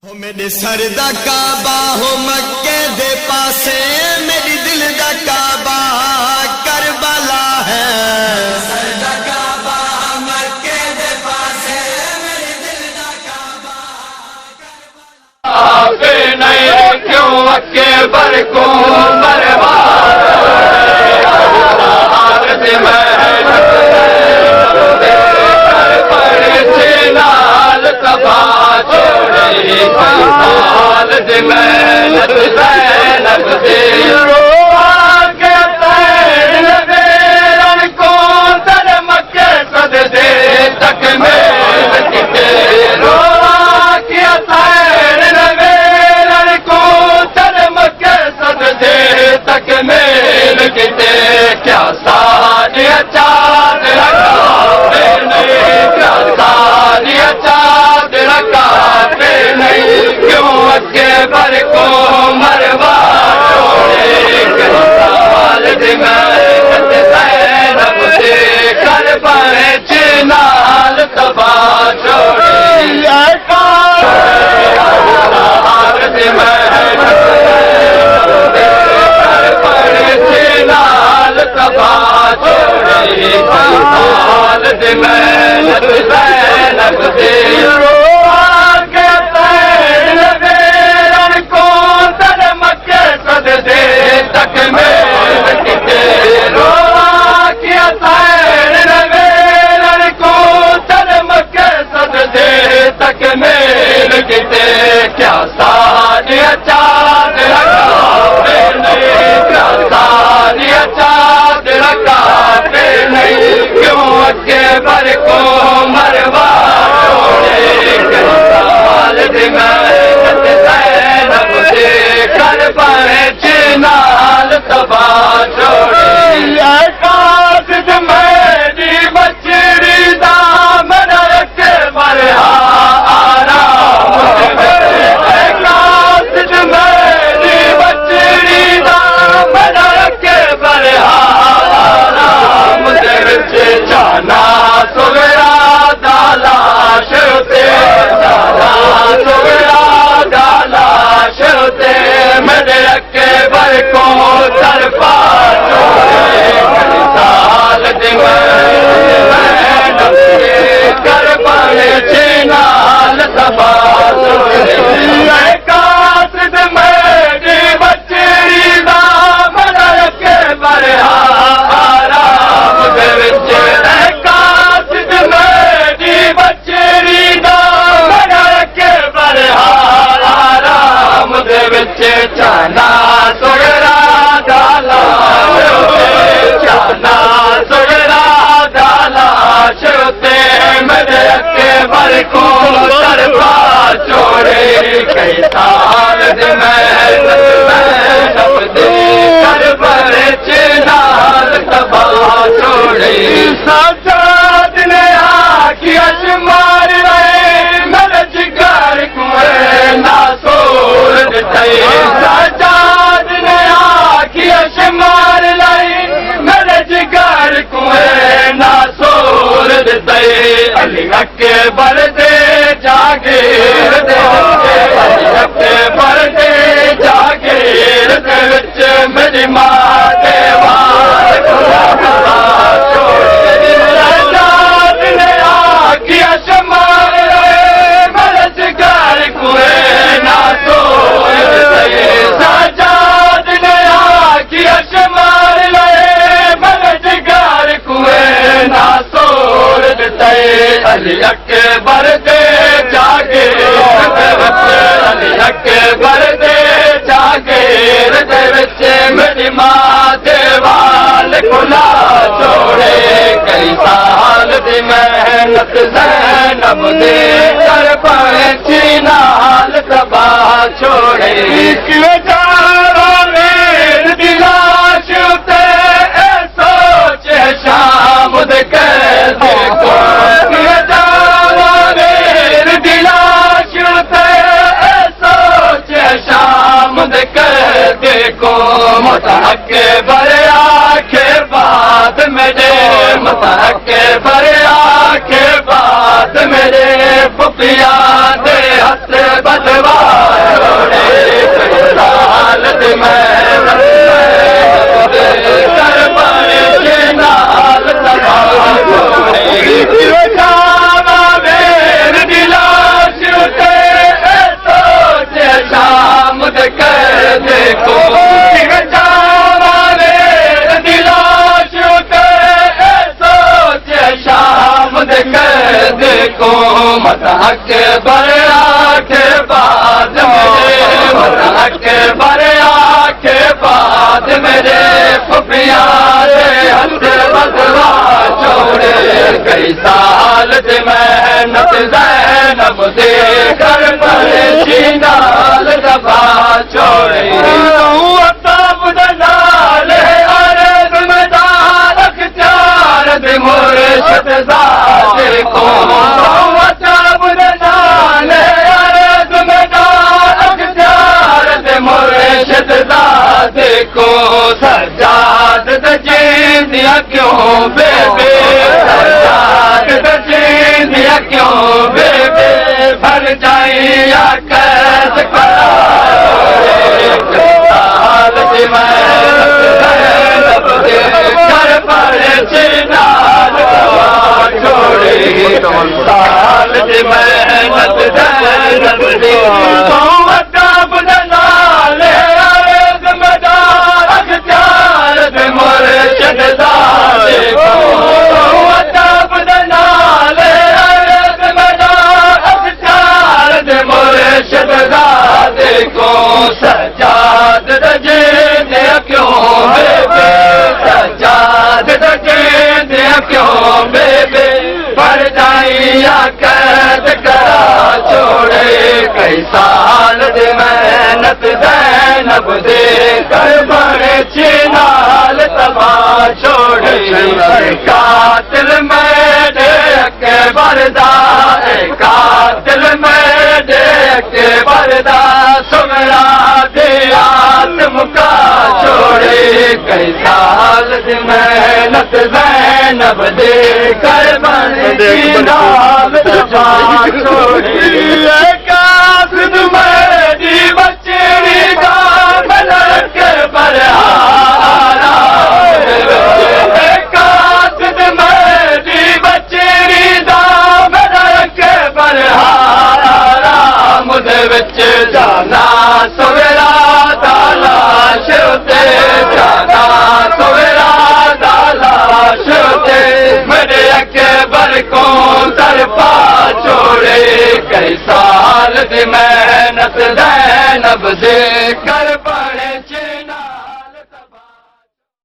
हो मेरे सर दा काबा हो मक्के दे पासे, मेरी दिल दा काबा करबला है। सर दा काबा मक्के दे पासे, मेरी दिल दा काबा करबला। आपे नहीं क्यों मक्के पर को मरवा मेहनत ज़ैनब दे रोआ के पैर लवेरन को दर मक्के सजदे तक मेल किते। रोआ के पैर लवेरन को दर मक्के सजदे तक मेल किते। क्या सानिया चाँद रखा नहीं, क्या सानिया चाँद रखा नहीं, क्यों अगे पर को मरवा छोड़े। साल मेहनत ज़ैनब दे कर पाए चिनाल तबा छोड़े। मेहनत ज़ैनब दे कर पाए चिनाल तबा छोड़े। साल मेहनत ज़ैनब दे तक मेल किते। रोआ किया सैर नवेरन को दर मक्के सजदे तक मेल किते। क्या सानिया चाँद रखा नहीं, क्या सानिया चाँद रखा नहीं, क्यों अगे पर को मरवा छोड़े। साल मेहनत ज़ैनब दे कर पाए चिनाल तबा छोड़े। कासिद मेरी बचड़ी दामन रखे बरहा आराम। कासिद मेरी बचड़ी दामन रखे बरहा आराम। दे विच जाना सुगरा दालाश उते, जाना सुगरा दालाश उते। मेरे अके बर को तरफा छोड़े। साल मेहनत कर पाए चिनाल तबा छोड़े। कासिद मेरी बचड़ी दामन रखे बरहा आराम। दे विच कासिद मेरी बचड़ी दामन रखे बरहा आराम। दे विच जाना सुगरा दालाश उते, जाना सुगरा दालाश उते। मेरे अके बर को तरफा छोड़े। कई साल मेहनत ज़ैनब दे कर पाए चिनाल तबा छोड़े। सजाद ने आखिया शुमार रहे, मेरे जिगर कुएं ना सोल दे। सजाद ने आखिया शुमार लाई, मेरे जिगर कुएं ना सोल दे। अली अके बर दे जागीर दे, अली अके बर दे जागीर दे विच मेरी मां दे वाल खुला छोड़े। सजाद ने आखिया शुमार रहे, मेरे जिगर कुएं ना सोल दे। सजाद ने आखिया शुमार रहे, मेरे जिगर कुएं ना सोल दे। अली अके बर दे जागीर दे विच, अली अके बर दे जागीर दे विच मेरी मां दे वाल खुला छोड़े। कई साल दी मेहनत ज़ैनब दे कर पाए चिनाल तबा छोड़े। क्यों जावा मेर दी लाश उते सोच शाम दे कैदे को। क्यों जावा मेर दी लाश उते सोच शाम दे कैदे को। मुतहक्के बरे आखे बाद मेरे, मुतहक्के बरे आखे बाद मेरे। पुपिया दे हथ बदवा मत अकबर आखे बाद मेरे मत अकबर आखे बाद मेरे फुफिया दे हथ बदला छोड़े कई साल दे मेहनत ज़ैनब दे कर पर नाल दबा छोड़े अताब दे नाल अर्ज़ में दारक चार दे मुर्शिद ज़ाते को अताब दे नाल अर्ज़ में दारक चार दे मुर्शिद ज़ाते को सजाद दे जींदिया क्यों बेबे सजाद दे जींदिया क्यों बेबे भर जाइया कैद करा साल की मेहनत कर पर चिनाल छोड़े साल की मेहनत अताब दे नाल अर्ज़ में दारक चार दे मुर्शिद ज़ाते को अताब दे नाल अर्ज़ में दारक चार दे मुर्शिद ज़ाते को सजाद दे जींदिया क्यों बेबे सजाद दे जींदिया क्यों बेबे पर जाइया कैद करा छोड़े कई साल दे मेहनत ज़ैनब दे कर बड़े चिनाल तबा छोड़े कातिल मेरे अकबर दा कातिल मेरे अकबर दा सुमरा दे आत्म का छोड़े कई साल दे मेहनत ज़ैनब दे कर बड़े चिनाल तबा छोड़े कासिद मेरी बचड़ी का मलक बरहारा कासिद मेरी बचड़ी दा मलक बरहारा मुझे विच जाना सवेरा दालाश ते जाना सवेरा दालाश ते मेरे अकबर को तरफा छोड़े कई साल की मेहनत ज़ैनब दे कर